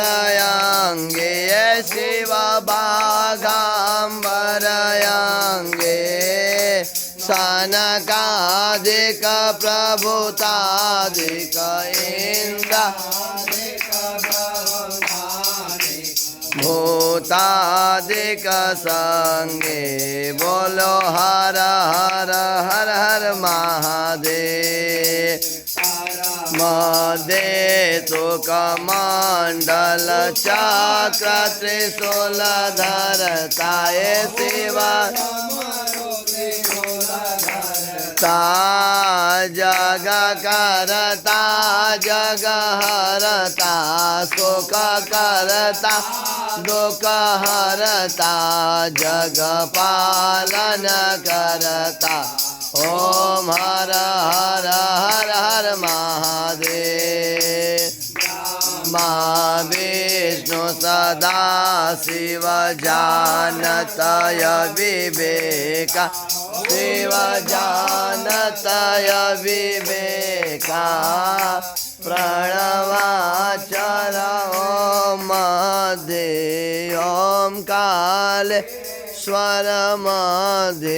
बागाम्बरयांगे शिव बागाम्बरयांगे सनकादिक प्रभुतादिक इंद्र भूतादिक संगे बोलो हर हर हर हर महादेव मदे तो कमंडल चक्र त्रिशूल धरताए शिवा ता जग करता जग हरता सुख करता दुख हरता जग पालन करता ओम हर हर हर हर महादेव विष्णु सदा शिव जानतय विवेका शिव जानतय विवेका प्रणवाचर ओम मध्य ओम काले स्वर मध्य